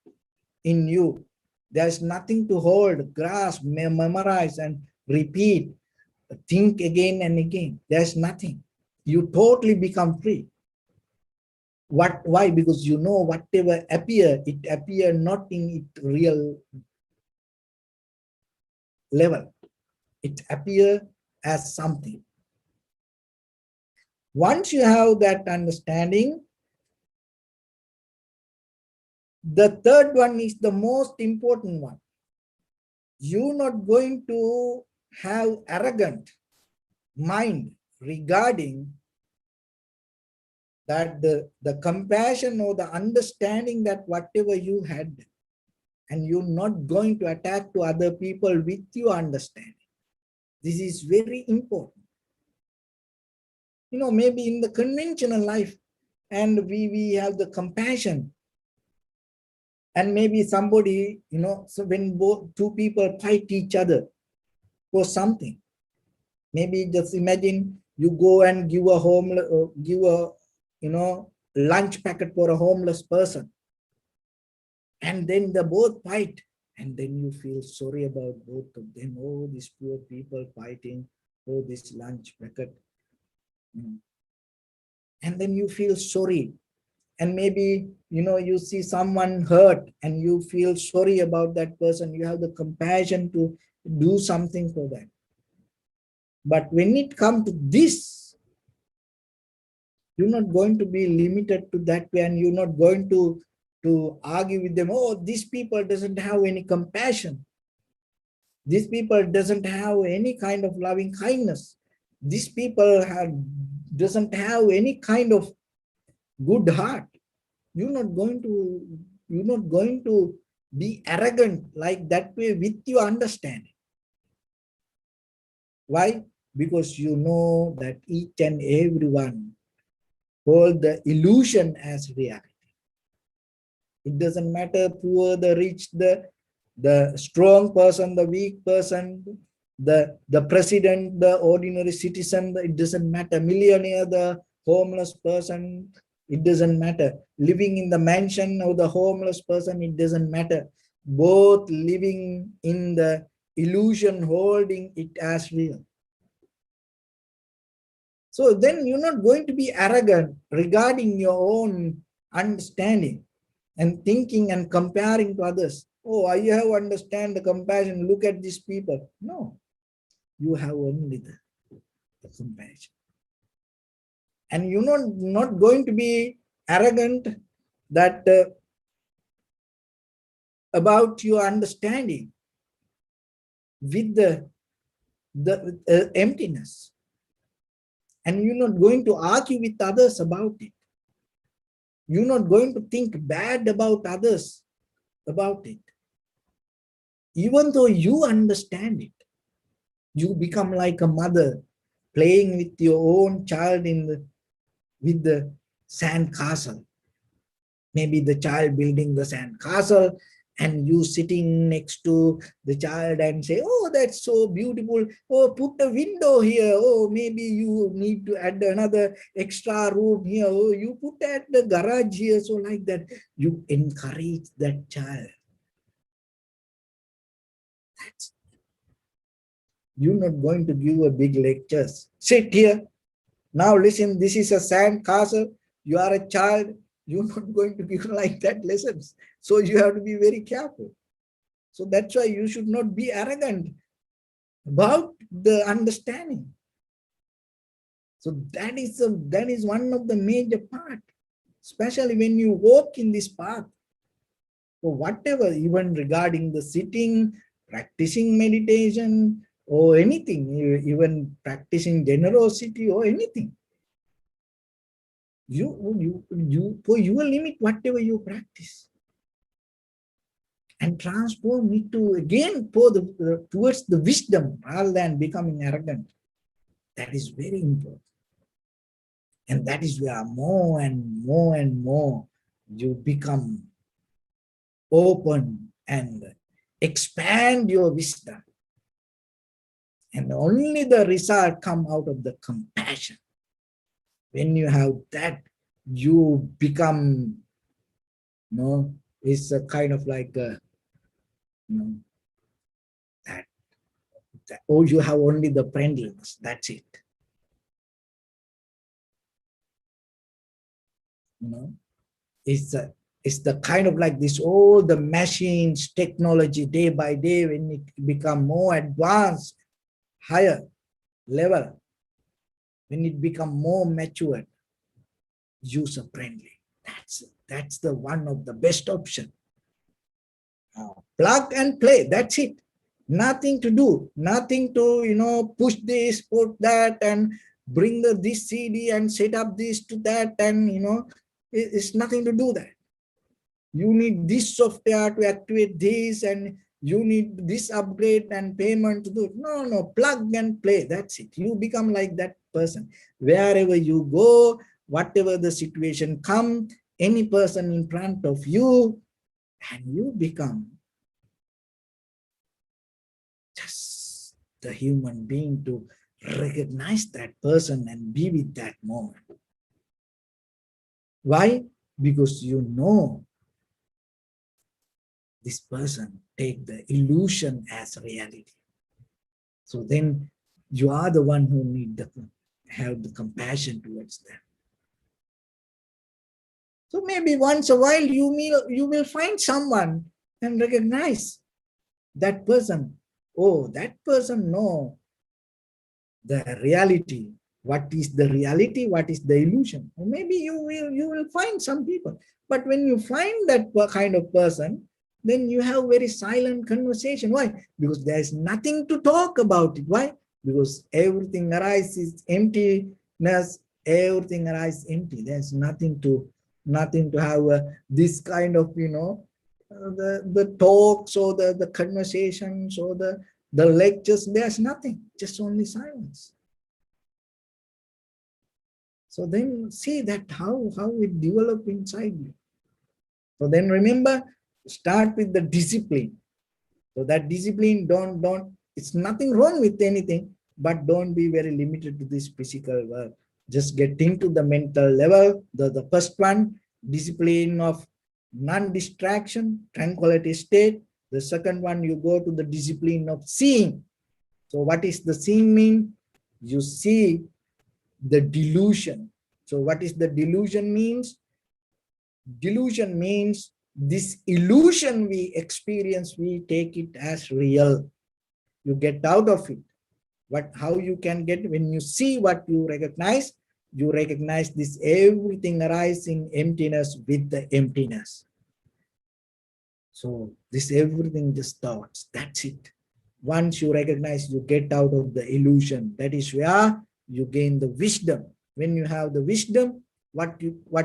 in you. There's nothing to hold, grasp, memorize, and repeat, think again and again. There's nothing. You totally become free. Why? Because you know whatever appear, it appear not in its real level. It appear as something. Once you have that understanding, the third one is the most important one. You're not going to have arrogant mind regarding that the compassion or the understanding that whatever you had, and you're not going to attack to other people with your understanding. This is very important. Maybe in the conventional life, and we have the compassion, and maybe somebody, so when two people fight each other for something, maybe just imagine you go and give a lunch packet for a homeless person, and then they both fight, and then you feel sorry about both of them. Oh, these poor people fighting for this lunch packet. And then you feel sorry. And maybe, you see someone hurt and you feel sorry about that person. You have the compassion to do something for that. But when it comes to this, you're not going to be limited to that way, and you're not going to argue with them. Oh, these people doesn't have any compassion. These people doesn't have any kind of loving kindness. These people doesn't have any kind of good heart. You're not going to be arrogant like that way with your understanding. Why? Because you know that each and everyone hold the illusion as reality. It doesn't matter poor, the rich, the strong person, the weak person, the president, the ordinary citizen. It doesn't matter. Millionaire, the homeless person. It doesn't matter. Living in the mansion or the homeless person, it doesn't matter. Both living in the illusion, holding it as real. So then you're not going to be arrogant regarding your own understanding and thinking and comparing to others. Oh, I have understand the compassion. Look at these people. No, you have only the compassion. And you're not going to be arrogant that about your understanding with the emptiness. And you're not going to argue with others about it. You're not going to think bad about others about it. Even though you understand it, you become like a mother playing with your own child with the sand castle. Maybe the child building the sand castle, and you sitting next to the child and say, oh, that's so beautiful. Oh, put a window here. Oh, maybe you need to add another extra room here. Oh, you put at the garage here. So like that, you encourage that child. You're not going to give a big lectures. Sit here. Now listen, this is a sand castle. You are a child. You're not going to give like that lessons. So you have to be very careful. So that's why you should not be arrogant about the understanding. So that is one of the major part, especially when you walk in this path. So whatever, even regarding the sitting, practicing meditation, or anything, even practicing generosity or anything, for your limit, whatever you practice, and transform it to again for towards the wisdom rather than becoming arrogant. That is very important. And that is where more and more and more you become open and expand your wisdom. And only the result come out of the compassion. When you have that, you become, it's a kind of like that, oh, you have only the friendliness, that's it. It's the kind of like this, all the machines, technology, day by day, when it become more advanced, higher level, when it become more matured, user friendly. That's the one of the best option. Plug and play, that's it. Nothing to do, nothing to push this, put that, and bring this CD and set up this to that, and it's nothing to do that. You need this software to activate this, and you need this upgrade and payment to do it. No, plug and play, that's it. You become like that person. Wherever you go, whatever the situation come, any person in front of you, and you become just the human being to recognize that person and be with that moment. Why? Because this person take the illusion as reality. So then you are the one who need to have the compassion towards them. So maybe once a while you will find someone and recognize that person. Oh, that person know the reality. What is the reality? What is the illusion? Or maybe you will find some people. But when you find that kind of person, then you have very silent conversation. Why? Because there is nothing to talk about it. Why? Because everything arises emptiness. Everything arises empty. There's nothing to have this kind of the talks or the conversations or the lectures. There's nothing. Just only silence. So then see that how it develop inside you. So then remember, start with the discipline. So that discipline, don't, it's nothing wrong with anything, but don't be very limited to this physical work. Just get into the mental level. The first one, discipline of non-distraction, tranquility state. The second one, you go to the discipline of seeing. So what is the seeing mean? You see the delusion. So what is the delusion means? Delusion means this illusion we experience, we take it as real. You get out of it. How you can get, when you see what you recognize this everything arising emptiness with the emptiness. So this everything just thoughts, that's it. Once you recognize, you get out of the illusion. That is where you gain the wisdom. When you have the wisdom, what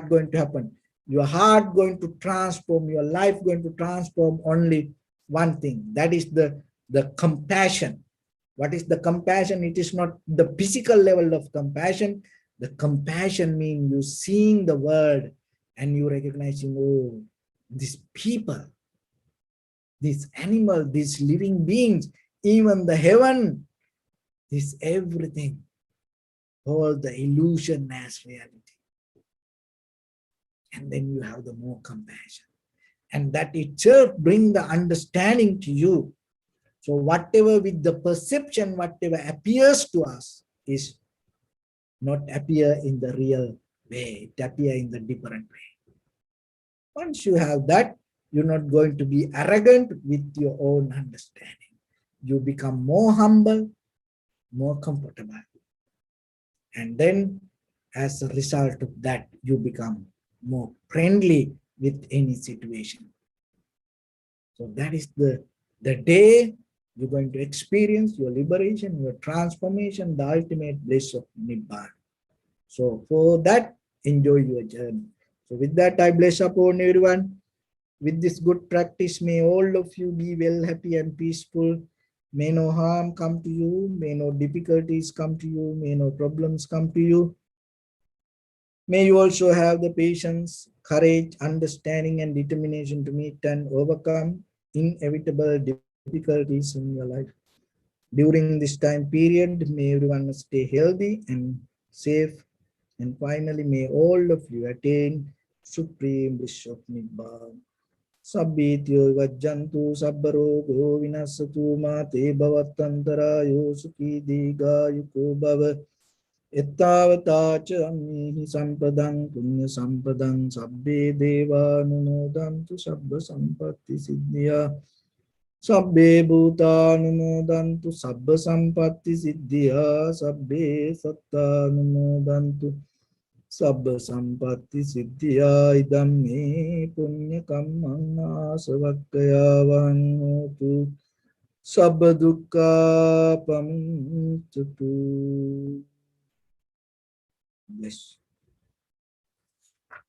going to happen? Your heart going to transform, your life going to transform only one thing. That is the compassion. What is the compassion? It is not the physical level of compassion. The compassion means you seeing the world and you recognizing, oh, these people, these animals, these living beings, even the heaven, this everything, all the illusion as reality. And then you have the more compassion. And that itself brings the understanding to you. So whatever with the perception, whatever appears to us is not appear in the real way. It appears in the different way. Once you have that, you're not going to be arrogant with your own understanding. You become more humble, more comfortable. And then as a result of that, you become more friendly with any situation. So that is the day you're going to experience your liberation, your transformation, the ultimate bliss of Nibbana. So for that, enjoy your journey. So with that, I bless upon everyone. With this good practice, may all of you be well, happy and peaceful. May no harm come to you. May no difficulties come to you. May no problems come to you. May you also have the patience, courage, understanding, and determination to meet and overcome inevitable difficulties in your life. During this time period, may everyone stay healthy and safe. And finally, may all of you attain supreme bliss of Nibbana. Sabbityo vajjantu sabbarogo vinasatu mate bhavattantarayo sukhi digayuko bhava. Ettavata ca ammihi sampadang punya sampadang sabbe deva numodantu sabba sampatti siddhya. Sabbe bhuta numodantu sabba sampatti siddhya. Sabbe satta numodantu sabba sampatti siddhya. Idam me punya kammang asavakkaya vanhotu sabba dukkha pamuccatu. Bless.